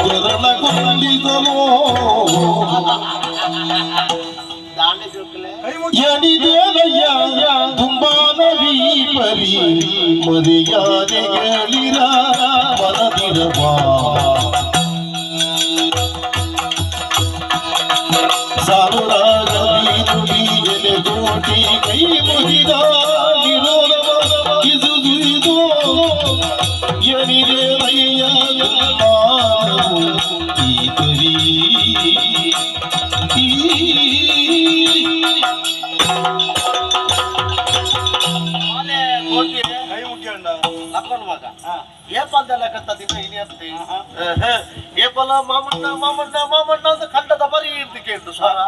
ಚರಣಗೊಂಡಿದನೋ ಎನಿದೇನಯ್ಯ ತುಂಬಾನವಿ ಪರಿ ಮರೆಯಾನೆಗಳಿರ ಮನದಿರವಾ ಸಾವಿರಾಗಲಿ ನುಡಿ ಎಲೆಗೋಟಿ ಕೈ ಮುಗಿದ ವಿರೋಧವ ಕಿಸುದು ಎನಿದೇನಯ್ಯ ಈ ಪರಿ ಮಾಮಣ್ಣ ಕಂಡದ ಬರೀ ಕೇಳ್ತು ಸ್ವರ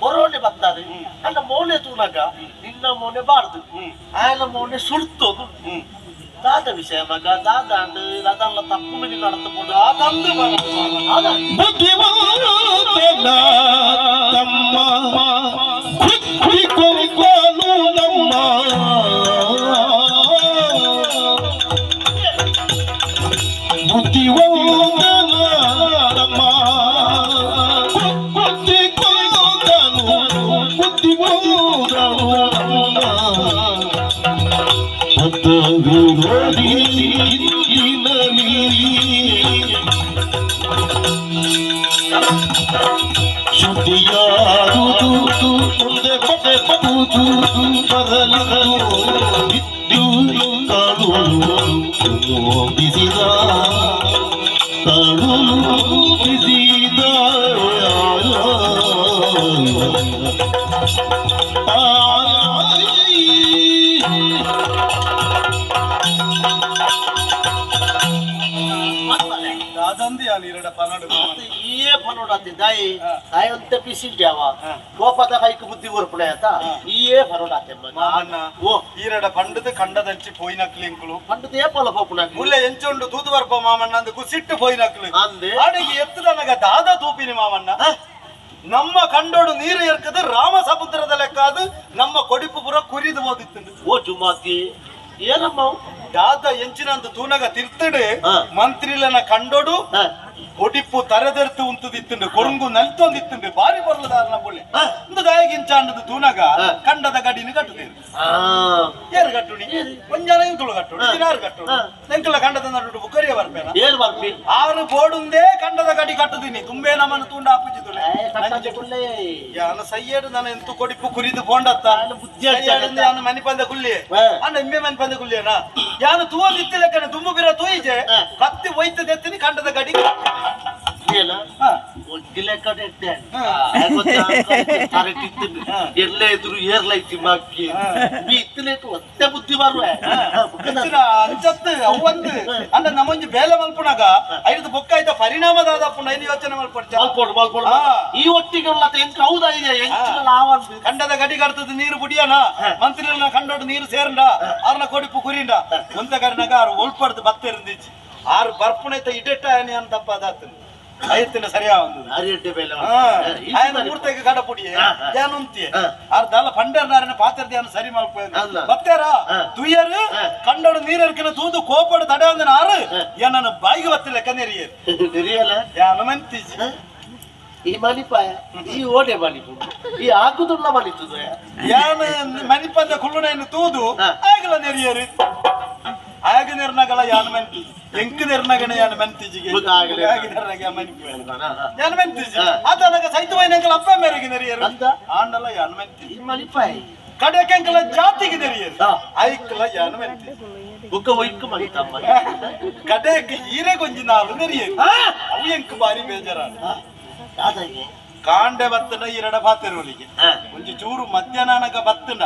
ಬರೋಣೆ ಬರ್ತಾರೆ ನನ್ನ ಮೌನೆ ತೂನಗ ನಿನ್ನ ಮೌನೆ ಬಾರ್ದು ಆಯನ ಮೌನೆ ಸುಡ್ತೋದು ದಾದ ವಿಷಯ ಮಗ ದಾದ ಅದಲ್ಲ ತಪ್ಪು ಮಿನಿ ನಡೆದುಕೊಂಡು ಅದಂದು ಶುದ್ಧಿಯಾದುದು ಮುಂದೆ ಬದುಕು ಬರಲು ಬಿದ್ದು ಕಾಡು ಬಿಸಿದ ಕಾಡು ಬಿಸಿದ ಅಂತ ಪಿಸಿಲ್ಟ್ಯಾವ ಕೋಪದ ಕೈಕ್ ಬುದ್ಧಿ ಬರ್ಪಡೆ ಅಂತ ಈಯೇ ಫರೋಡಾತೆ ಓ ಈರಡ ಪಂಡದ ಕಂಡದಂಚಿ ಪೋಯಿನಕ್ಲಿಂಕಲು ಪಂಡದ ಏಪಲ ಪೋಪುನ ಮುಲ್ಲ ಎಂಚೊಂಡು ತೂದು ಬರ್ಪ ಮಾಮಣ್ಣ ಅಂದ ಕುಸಿಟ್ಟು ಪೋಯಿನಕ್ಲು ಅಂದೆ ಅಡಿಗೆ ಎತ್ತದನಗ ದಾದ ತೂಪಿನಿ ಮಾಮಣ್ಣ ನಮ್ಮ ಕಂಡೋಡು ನೀರು ಎರ್ಕದ ರಾಮ ಸಮುದ್ರದ ಲೆಕ್ಕ ಅದು ನಮ್ಮ ಕೊಡಿಪು ಪುರ ಕುರಿದು ಓದಿತ್ತು ಓ ಜುಮಾತಿ ಏನಮ್ಮ ದಾದ ಎಂಚಿನಂದು ತೂನಗ ತಿರ್ತಡು ಮಂತ್ರಿಲನ ಕಂಡೋಡು ಒಡಿಪ್ಪು ತರದರ್ತು ಉಂತದಿತ್ತುಂಡು ಕೊರುಂಗು ನಲ್ತೊಂದಿತ್ತುಂಡು ಬಾರಿ ಬರ್ಲದಾರ ಬೊಳ್ಳೆ ಒಂದು ಗಾಯಗಿಂಚಾಂಡದು ತೂನಗ ಕಂಡದ ಗಡಿನ ಕಟ್ಟುದೇರು ಏರು ಕಟ್ಟುಡಿ ಒಂಜನ ಇಂಕುಳು ಕಟ್ಟುಡು ದಿನಾರು ಕಟ್ಟುಡು ನೆಂಕಲ ಕಂಡದ ನಡುಡು ಬುಕ್ಕರಿಯ ಬರ್ಬೇನ ಏನ್ ಬರ್ಬಿ ಆರು ಬೋಡುಂದೇ ಕಂಡದ ಗಡಿ ಕಟ್ಟುದೀನಿ ತುಂಬೇ ನಮ್ಮನ್ನು ತೂಂಡ ಅಪ್ಪುಜಿದುಳೆ ಯಾನ ಸಯ್ಯಡು ನಾನು ಎಂತು ಕೊಡಿಪ್ಪು ಕುರಿದು ಬೋಂಡತ್ತ ಯಾನು ಮನಿ ಪಂದ ಕುಲ್ಲಿ ಅಣ್ಣ ಎಮ್ಮೆ ಮನಿ ಪಂದ ಕುಲ್ಲಿಯನ ಯಾನು ತೂವಲ್ಲಿ ಲೆಕ್ಕನೆ ತುಂಬು ಬಿರ ತೂಯಿಜೆ ಕತ್ತಿ ಒಯ್ತದೆ ಎತ್ತೀನಿ ಕಂಡದ ಗಡಿ ಎಲ್ಲ ಎದುರು ಏರ್ಲೈತಿ ಮಕ್ಕಿ ಇತ್ತಲೇಟು ಒತ್ತೆ ಬುದ್ಧಿ ಬರುವ ಅಂಚತ್ತು ಅವಂದು ಅಂದ ನಮ್ಮಂಜಿ ಬೇಲೆ ಮಲ್ಪುನಾಗ ಐದು ಬೊಕ್ಕ ಆಯ್ತ ಪರಿಣಾಮದಾದ ಪುಣ್ಣ ಐದು ಯೋಚನೆ ಮಲ್ಪಡ್ತ ಈ ಒಟ್ಟಿಗೆ ಎಂಟು ಹೌದಾ ಇದೆ ಕಂಡದ ಗಡಿ ಕಡ್ತದ ನೀರು ಬುಡಿಯನ ಮಂತ್ರಿನ ಕಂಡೋಡು ನೀರು ಸೇರಂಡ ಅವ್ರನ್ನ ಕೊಡಿಪು ಕುರಿಂಡ ಒಂದ ಕರ್ನಾಗ ಅವ್ರು ಒಳ್ಪಡ್ದು ಬತ್ತ ಇರಂದಿಚ್ಚಿ ಆರು ಬರ್ಪುಣೈತ ಇಡೆಟ್ಟ ಅಂತಪ್ಪ ಅದಾತ ಐತಿನ ಸರಿಯಾ ಒಂದು ಅರಿಯಡ್ಡೆ ಬೇಲೆ ಮೂರ್ತಿಗೆ ಕಡ ಪುಡಿ ಜಾನುಂತಿ ಅರ್ಧಲ್ಲ ಪಂಡರ್ನಾರನ ಪಾತ್ರದ್ಯಾನ ಸರಿ ಮಾಡ್ಕೊಂಡು ಬತ್ತಾರ ತುಯ್ಯರು ಕಂಡೋಡು ನೀರರ್ಕಿನ ತೂದು ಕೋಪಡು ತಡೆ ಅಂದನ ಆರು ಏನನ್ನ ಬಾಯಿಗೆ ಬತ್ತಿಲ್ಲ ಕನ್ನೆರಿಯಲ್ಲ ಯಾನು ಮಂತಿಜಿ ಈ ಮನಿಪಾಯ ಈ ಓಡೆ ಮನಿಪು ಈ ಆಗುದುಲ್ಲ ಮನಿತುದು ಯಾನ ಮನಿಪಂದ ಕುಳ್ಳುನ ತೂದು ಆಗಲ ನೆರಿಯರು ಆಗ ನಿರ್ನಗಳ ಯಾನ ಮೆಂತಿ ಎಂಕ ನಿರ್ನಗಣ ಯಾನ ಮೆಂತಿಜಿಗೆ ಯಾನ ಮೆಂತಿಜಿ ಅದನಗ ಸೈತವೈನಂಕಲ ಅಪ್ಪ ಮೇರೆಗೆ ನೆರಿಯರು ಆಂಡಲ ಯಾನ ಮೆಂತಿ ಮನಿಪಾಯ ಕಡೆಕೆಂಕಲ ಜಾತಿಗೆ ನೆರಿಯರು ಐಕಲ ಯಾನ ಮೆಂತಿ ಬುಕ್ಕ ಒಯ್ಕ ಮನಿತಮ್ಮ ಕಡೆಗೆ ಈರೆ ಕೊಂಜಿ ನಾಲು ನೆರಿಯರು ಅವು ಎಂಕ ಬಾರಿ ಬೇಜಾರ ಕಾಂಡೆ ಬತ್ತನ ಇರಡ ಪಾತಿರೋಲಿಗೆ ಒಂಜಿ ಚೂರು ಮಧ್ಯಾಹ್ನಗ ಬತ್ತನ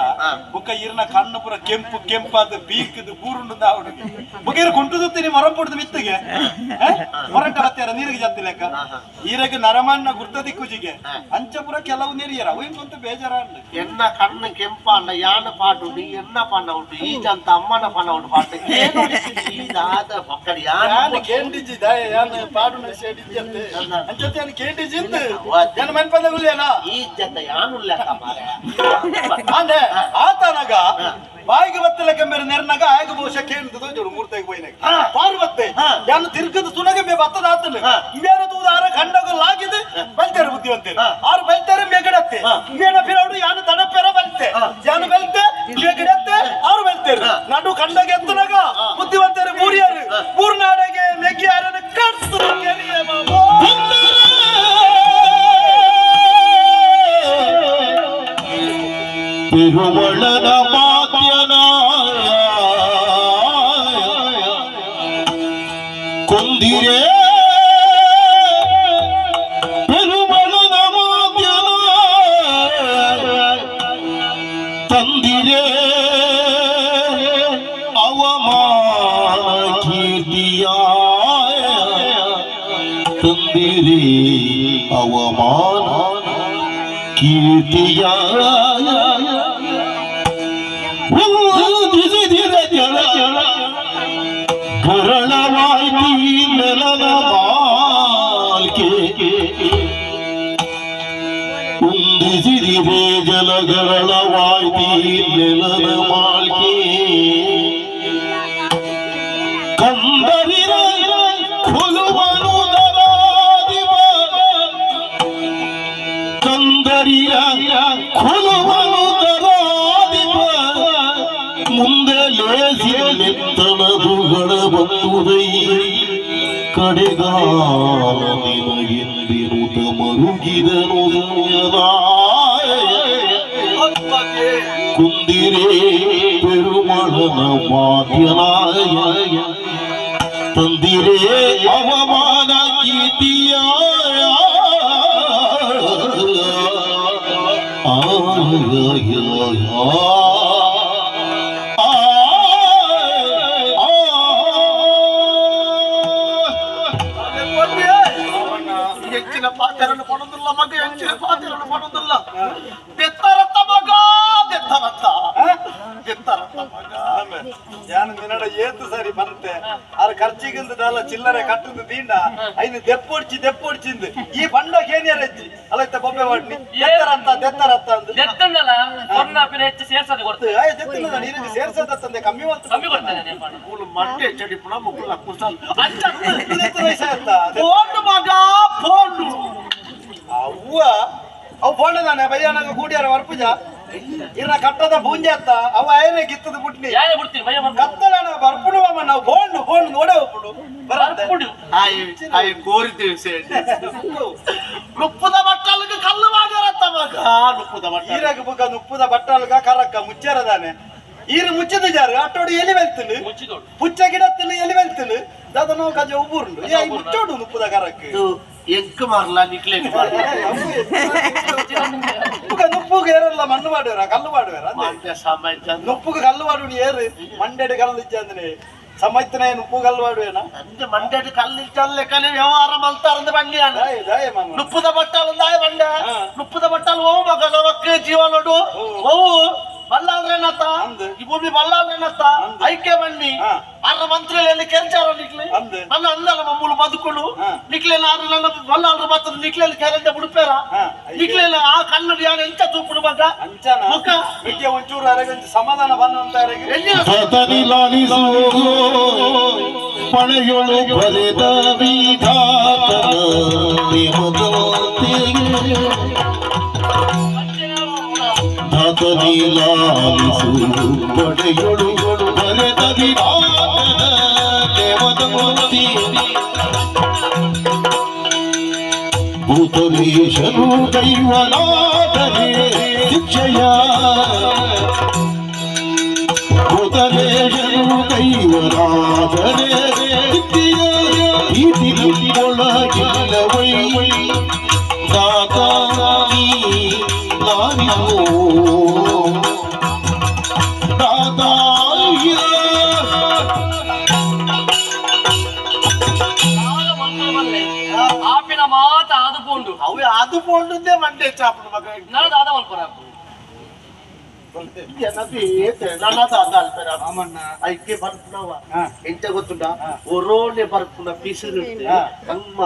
ಬುಕ್ಕ ಇರನ ಕಣ್ಣು ಪುರ ಕೆಂಪು ಕೆಂಪಾದ ಬೀಕದು ಬೂರುಂಡು ದಾವಡಿಗೆ ಬುಕ್ಕ ಕುಂಟುದುತ್ತೀನಿ ಮೊರಪುಡ್ದು ಮಿತ್ತಿಗೆ ಮೊರಟ ಬತ್ತಾರ ನೀರಿಗೆ ಜತ್ತಿ ಲೆಕ್ಕ ಈರಗೆ ನರಮಣ್ಣ ಗುರ್ತ ದಿಕ್ಕುಜಿಗೆ ಅಂಚಪುರ ಕೆಲವು ನೆರಿಯರ ಅವು ಇಂಕೊಂತ ಬೇಜಾರ ಎನ್ನ ಕಣ್ಣು ಕೆಂಪ ಅಲ್ಲ ಯಾನ ಪಾಟು ಉಂಟು ಎನ್ನ ಪಣ್ಣ ಉಂಟು ಈಜಂತ ಅಮ್ಮನ ಪಣ್ಣ ಉಂಟು ಪಾಟ ಕೇಂಡಿಜಿ ಯಾನ ಪಾಡು ಸೇಡಿಜಿ ಅಂತ ಅಂಚತೆ ಕೇಂಡಿಜಿ ನನ್ನ ಮನ್ಪದ ಗುಳಿಯನ ಈ ಜೊತೆ ಯಾನುಲ್ಲ ಮಾರೆ ಅಂದ್ರೆ ಆತನಾಗ ಬಾಯಿಗೆ ಬತ್ತಲ ಕೆಮ್ಮೆರ ನೆರನಾಗ ಆಗ ಬಹುಶಃ ಕೇಳಿದ್ದು ಜೋಡು ಮೂರ್ತಿಗೆ ಹೋಯ್ನಾಗ ಪಾರ್ವತ್ತೆ ಯಾನು ತಿರ್ಗದ ಸುನಗೆ ಮೇ ಬತ್ತದ ಆತನ ಮೇರೆ ತೂದ ಆರ ಗಂಡಗಲಾಗಿದೆ ಬಲ್ತಾರೆ ಬುದ್ಧಿವಂತೆ ಆರು ಬಲ್ತಾರೆ ಮೇಗಡತ್ತೆ ಮೇನ ಫಿರೌಡು ಯಾನು ತಡಪೆರ ಬಲ್ತೆ ಯಾನು ಬಲ್ತೆ ಮೇಗಡತ್ತೆ ಆರು ಬಲ್ತಾರೆ ನಡು ಕಂಡಗೆ ಎತ್ತನಾಗ ಬುದ್ಧಿವಂತರು ಮೂರಿಯಾರು ಮೂರ್ನಾಡೆಗೆ ಮೆಗ್ಗಿಯಾರನ ಕಟ್ಸು ಕೆರಿಯ ಮಾಮೋ ತಿರುವಳನ ಮಾತ್ಯನ ಕೊಂದಿರೆ ತಿರುವಳನ ಮಾತ್ಯನ ತಂದಿರೆ ಅವಮಾನ ಕೀರ್ತಿಯ ತಂದಿರೆ ಅವಮಾನ ಕೀರ್ತಿಯ ಗರಳವಾಯ್ತಿ ನೆಲದ ಮಾಲ್ಕೆ ಉಂದಿಸಿದಿವೆ ಜಲಗರಳವಾಯ್ತಿ ನೆಲದ ಮಾಲ್ಕೆ ಕಂದರಿರ ಕೊಲುವನು ದರಾದಿವ ಕಂದರಿಯ ಕೊಲುವನು ದರಾದಿವ ಮುಂದೆ ಲೇಸಿ ನೆತ್ತನದುಗಳ ಬಂದುದೈ ಕಡೆಗಾಲದಿನಗೆಂದಿರುತ ಮರುಗಿದನು ಕುಂದಿರೇ ಪೆರುಮಳನ ಮಾತ್ಯನಾಯ ತಂದಿರೇ ಅವಮಾನ ಕೀರ್ತಿಯ ಹೆಚ್ಚಿನ ಪಾತ್ರವನ್ನು ಕೊಡೋದಿಲ್ಲ ಮಗ ಹೆಚ್ಚಿನ ಪಾತ್ರವನ್ನು ಕೊಡೋದಿಲ್ಲ ಬೆತ್ತರತ್ತ ಮಗ ಬೆತ್ತರತ್ತ ಬೆತ್ತರತ್ತ ಮಗ ಯಾನು ನಿನ್ನಡ ಏತು ಸರಿ ಬಂತೆ ಅದ್ರ ಖರ್ಚಿಗಿಂದಲ್ಲ ಚಿಲ್ಲರೆ ಕಟ್ಟುದು ದೀಂಡ ಐನು ದೆಪ್ಪೊಡ್ಚಿಂದು ಈ ಬಂಡ ಕೇನಿಯರ್ ಹೆಚ್ಚಿ ಅಲ್ಲೈತ ಬೊಬ್ಬೆ ವಾಡ್ನಿ ದೆತ್ತರತ್ತ ಅಂದು ದೆತ್ತಂದಲ್ಲ ಕೊರ್ನಾಪಿನ ಹೆಚ್ಚು ಸೇರ್ಸೋದು ಕೊಡ್ತೇವೆ ದೆತ್ತಿಲ್ಲ ನೀರಿಗೆ ಸೇರ್ಸದಂದೆ ಕಮ್ಮಿ ಕಮ್ಮಿ ಕೊಡ್ತೇನೆ ಮೂಲು ಮಟ್ಟೆ ಚಡಿಪುಣ ಮುಕ್ಕುಲ ಕುಸಲ್ ವಯಸ್ಸ ಆಯ್ತ ಫೋನ್ ಮಗ ಫೋನ್ ಅವ್ವ ಅವು ಫೋಣದಾನೆ ಬಯ್ಯನಾಗ ಕೂಡಿಯಾರ ವರ್ಪುಜ ಇನ್ನ ಕಟ್ಟದ ಬೂಂಜೆ ಅತ್ತ ಅವ ಏನೇ ಗಿತ್ತದ ಬಿಟ್ನಿ ಯಾರೇ ಬಿಡ್ತೀನಿ ಭಯ ಕತ್ತಲನ ಬರ್ಪುಡು ನಾವು ಬೋಂಡು ನೋಡೇ ಹೋಗ್ಬಿಡು ಬರ್ಪುಡು ಆಯ್ ಕೋರಿದ್ದೇವೆ ಸೇರಿ ನುಪ್ಪದ ಬಟ್ಟಲಿಗೆ ಕಲ್ಲು ಮಾಡ್ಯಾರತ್ತ ಮಗ ನುಪ್ಪದ ಬಟ್ಟ ಈರಾಗ ಬುಕ್ಕ ನುಪ್ಪುದ ಬಟ್ಟಲ್ಗ ಕರಕ್ಕ ಮುಚ್ಚರದಾನೆ ಈರು ಮುಚ್ಚದ ಜಾರು ಅಟ್ಟೋಡು ಎಲಿ ವೆಲ್ತಲು ಮುಚ್ಚಿದೋಡು ಪುಚ್ಚ ಗಿಡತ್ತಲು ಎಲಿ ವೆಲ್ತಲು ದಾದ ನಾವು ಕಜ ಉಬ್ಬುರುಂಡು ಮುಚ್ಚೋಡು ನುಪ್ಪುದ ಕರಕ್ಕೆ ಎಂಕ್ ಮಾರ್ಲ ನಿಕ್ಲೇನೆ ನುಪ್ಪುಗೆ ಏರಲ್ಲ ಮಣ್ಣು ಮಾಡುವರ ಕಲ್ಲು ಮಾಡುವರ ಸಮಯ ನುಪ್ಪುಗೆ ಕಲ್ಲು ಮಾಡುವನು ಏರು ಮಂಡ್ಯಡ್ ಕಲ್ಲು ಇಜ್ಜ ಅಂದ್ರೆ ಸಮಯತ್ತನೇ ನುಪ್ಪು ಕಲ್ಲು ಮಾಡುವೇನ ಅಂದೆ ಮಂಡ್ಯದ ಕಲ್ಲಿಟ್ಟಲ್ಲೇ ಕಲಿ ವ್ಯವಹಾರ ಮಲ್ತಾರಂದ ಬಂಡಿಯಾನ ನುಪ್ಪದ ಬಟ್ಟಲು ದಾಯ ಬಂಡ ನುಪ್ಪದ ಬಟ್ಟಲು ಓ ಮಗನ ಒಕ್ಕೆ ಜೀವನೋಡು ಓ ಬಲ್ಲಾಳ್ರೇನತ್ತ ಈ ಭೂಮಿ ಬಲ್ಲಾಳ್ರೇನತ್ತ ಐಕ್ಯ ಬನ್ನಿ ಅರ್ರ ಮಂತ್ರಿಯಲ್ಲಿ ಕೆಂಚಾರ ನಿಕ್ಲೆ ನನ್ನ ಅಂದಲ್ಲ ಮಮ್ಮೂಲು ಬದುಕುಳು ನಿಕ್ಲೆ ನಾನು ನನ್ನ ಬಲ್ಲಾಳ್ರು ಬರ್ತದ ನಿಕ್ಲೆಯಲ್ಲಿ ಕೆರೆಂಡೆ ಬಿಡುಪೇರ ನಿಕ್ಲೆಲ್ಲ ಆ ಕನ್ನಡ ಯಾರು ಎಂತ ತೂಪುಡು ಮಗ ಮುಖ ಮಿಕ್ಕೆ ಒಂಚೂರು ಅರಗಂಜು ಸಮಾಧಾನ ಬಂದಂತ ಪಣೆಯೊಳು ಬರೆದ ವಿಧಾತನ ಧಾತನಿಲಾಲಿಸು ಪಡೆಯೊಳು ಬರೆದ ವಿಧಾತನ ದೇವದಮೂರ್ತಿ ಭೂತಲೇಶನು ದೈವನಾದರೆ ಶಿಕ್ಷೆಯ ಭೂತಲೇಶನು ದೈವನಾದರೆ ಒಳಗಿಲ್ಲವೈ ದಾತ ಆಪಿನ ಮಾತ ಆದುಕೊಂಡು ಅವೇ ಆದುಕೊಂಡೇ ಮಂಡೆ ಚಾಪನ ಮಗ ನಾನು ದಾದ ಮಲ್ಪರ ಮಾಮಣ್ಣ ಐಕೆ ಬರ್ಪುನವ ಹಾ. ಎಂತ ಗೊತ್ತುಂಟ ಒರೋನೆ ಬರ್ಪುನ ಪಿಸಿರುತ್ತೆ ಹಾ. ಅಮ್ಮ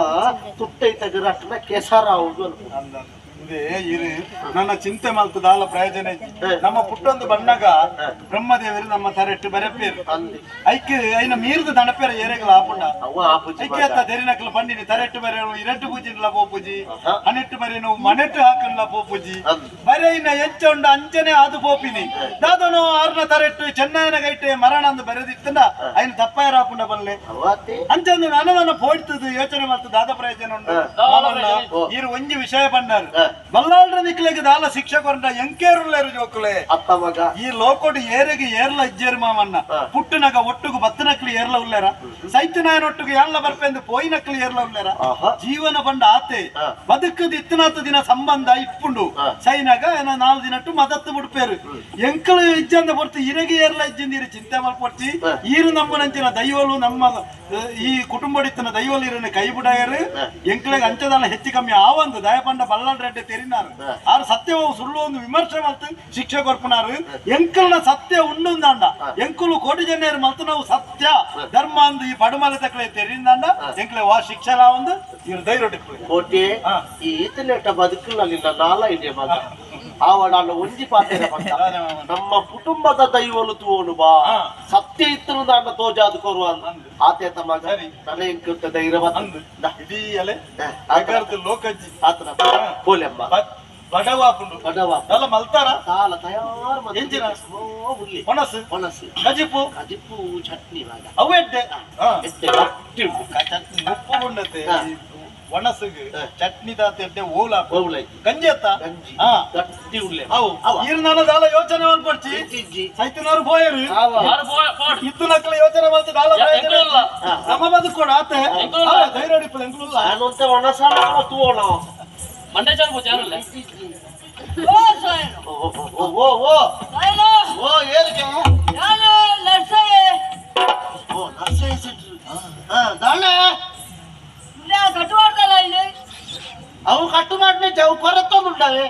ತುಟ್ಟೈ ತಗರಟ್ಟನ ಕೆಸರಾವುದು ಇದೇ ಇರು ನನ್ನ ಚಿಂತೆ ಮಲ್ತದಾಲ ಪ್ರಯೋಜನ ಐತಿ ನಮ್ಮ ಪುಟ್ಟೊಂದು ಬಣ್ಣಗ ಬ್ರಹ್ಮದೇವರು ನಮ್ಮ ತರೆಟ್ಟು ಬರಪೇರು ಅಂದೆ ಐಕೆ ಐನ ಮೀರ್ದು ದಣಪೇರ ಏರೆಗಳ ಆಪುಂಡ ಅವ ಆಪುಜಿ ಐಕೆ ಅತ್ತ ದೇರಿನಕ್ಲ ಪಂಡಿನಿ ತರೆಟ್ಟು ಬರೆ ಇರಟ್ಟು ಪೂಜಿನ್ಲ ಪೋಪುಜಿ ಆಹಾ. ಹನೆಟ್ಟು ಬರೆ ನಾವು ಮನೆಟ್ಟು ಹಾಕನ್ಲ ಪೋಪುಜಿ ಅಂದೆ ಬರೆ ಇನ್ನ ಹೆಚ್ಚ ಉಂಡ ಅಂಚನೆ ಆದು ಪೋಪಿನಿ ದಾದನು ಆರ್ನ ತರೆಟ್ಟು ಚೆನ್ನೈನ ಗೈಟೆ ಮರಣ ಅಂದು ಬರೆದಿತ್ತಂಡ ಐನ ತಪ್ಪಾಯರ ಆಪುಂಡ ಬಲ್ಲೆ ಅವತ್ತೆ ಅಂಚಂದು ನನ್ನ ಪೋಡ್ತದ ಯೋಚನೆ ಮಾಡ್ತು ದಾದ ಪ್ರಯೋಜನ ಉಂಟು ಮಾಮಣ್ಣ, ಇರು ಒಂಜಿ ವಿಷಯ ಬಂದಾರು ಬಲ್ಲಾಳ್ರ ನಿಕ್ಲೆಗೆ ದಾಲ ಶಿಕ್ಷೆ ಕೊರಂಡ ಎಂಕೇರುಳ್ಳೇರು ಜೋಕುಲೆ ಅತ್ತ ಮಗ ಈ ಲೋಕೋಡು ಏರೆಗೆ ಏರ್ಲ ಇಜ್ಜೇರು ಮಾಮಣ್ಣ ಪುಟ್ಟನಗ ಒಟ್ಟುಗು ಬತ್ತನಕ್ಲಿ ಏರ್ಲ ಉಳ್ಳೇರ ಸೈತನಾಯನೊಟ್ಟಿಗೆ ಎಲ್ಲ ಬರ್ಪೆಂದು ಪೋಯಿನಕ್ಲಿ ಏರ್ಲ ಉಳ್ಳೇರ ಆಹಾ. ಜೀವನ ಬಂಡ ಆತೆ ಬದುಕದ ಇತ್ತನಾತ ದಿನ ಸಂಬಂಧ ಇಪ್ಪುಂಡು ಸೈನಾಗ 4 ದಿನಟ್ಟು ಮದತ್ತು ಬಿಡ್ಪೇರು ಎಂಕಲು ಇಜ್ಜಂದ ಬರ್ತು ಇರಗೆ ಏರ್ಲ ಇಜ್ಜಂದಿರಿ ಚಿಂತೆ ಮಲ್ಪಡ್ತಿ ಈರು ನಮ್ಮನಂಚಿನ ದೈವಲು ನಮ್ಮ ಈ ಕುಟುಂಬಡಿತ್ತನ ದೈವಲು ಇರನೆ ಕೈ ಬಿಡಾಯರು ಎಂಕಳಿಗೆ ಅಂಚದಲ್ಲ ಹೆಚ್ಚು ಕಮ್ಮಿ ಆವಂದು ದಯಪಂಡ ಬಲ್ಲಾಳ್ ರೆಡ್ಡಿ ತೆರಿನಾರು ಆರು ಸತ್ಯವು ಸುಳ್ಳು ಒಂದು ವಿಮರ್ಶೆ ಮಲ್ತು ಶಿಕ್ಷೆ ಕೊರ್ಪುನಾರು ಎಂಕಲ್ನ ಸತ್ಯ ಉಂಡುಂದಾಂಡ ಎಂಕುಲು ಕೋಟಿ ಜನರು ಮಲ್ತು ನಾವು ಸತ್ಯ ಧರ್ಮ ಅಂದು ಈ ಪಡುಮಲ ತಕ್ಕಳೆ ತೆರಿಂದಾಂಡ ಎಂಕಲೆ ವಾ ಶಿಕ್ಷಣ ಒಂದು ಇವ್ರು ಧೈರ್ಯ ಕೋಟೆ ಈ ಈತನೆಟ್ಟ ಬದುಕಿನಲ್ಲಿಲ್ಲ ನಾಲ ಇದೆ ಮಗ ಆವಡಾಲ ಒಂಜಿ ಪಾತ್ರ ನಮ್ಮ ಕುಟುಂಬದ ದೈವಲು ತೋನು ಬಾ ಸತ್ಯ ಇತ್ತು ನನ್ನ ತೋಜಾದು ಕೊರುವ ಆತೇತ ಮಗ ತಲೆ ಎಂಕುತ್ತ ಧೈರ್ಯ ಇಡೀ ಅಲೆ ಅಗರ್ದು ಲೋಕಜ್ಜಿ ಆತನ ಬೋಲೆಮ್ಮ ಬಡವಾಪುಂಡು ಬಡವ ಎಲ್ಲ ಮಲ್ತಾರ ಸಾಲ ತಯಾರು ಮಾಡಿ ಎಂಚಿನ? ಉರ್ಲಿ ಹೊಣಸು ಮನಸ್ಸು ಕಜಿಪು ಕಜಿಪ್ಪು ಚಟ್ನಿ ಮಗ ಅವು ಎಡ್ಡೆ ಎಷ್ಟೇ ಗಟ್ಟಿ ಉಂಟು. ಚಟ್ನಿ ಉಪ್ಪು ಉಂಡತೆ ಹಾ. ಒಣಸುಗೆ ಚಟ್ನಿ ದಾತ ಎಡ್ಡೆ ಓಲ ಬೋವುಲೈತಿ. ಗಂಜಿ ಅತ್ತ ಗಂಜಿ ಹಾ ಗಟ್ಟಿ ಉಳ್ಳೆ ಅವು ಇರು ನನ್ನ ದಾಲ ಯೋಚನೆ ಮಾಡ್ಕೊಡ್ಚಿ ಇಜ್ಜಿ ಸೈತನವ್ರು ಬೋಯರು ಆವ ಇದ್ದು ನಕ್ಲ ಯೋಚನೆ ಮಾಡ್ತು ದಾಲ ಪ್ರಯೋಜನ ಎಂಕುಲ್ಲ. ನಮ್ಮ ಬದುಕೋಣ ಆತೆ ಎಂಕುಲ್ಲ. ಧೈರ್ಯ ಹಿಡಿಪು ಎಂಕುಲ್ಲ ನಾನು ಅಂತ ಒಣಸಾಲ ತೂವಣ ಮಂಡ್ಯ ಚಾಲು ಪೋಚ ಯಾರಲ್ಲ ಓ ಓ ಓ ಓ ಓ ಏರ್ಗೆ ಓ ನರ್ಸೇ ಸಿಟ್ರು ದಾಳೆ ಅವು ಕಟ್ಟು ಮಾಡಿ ಅವು ಕೊರತೊಂದುಂಡವೆ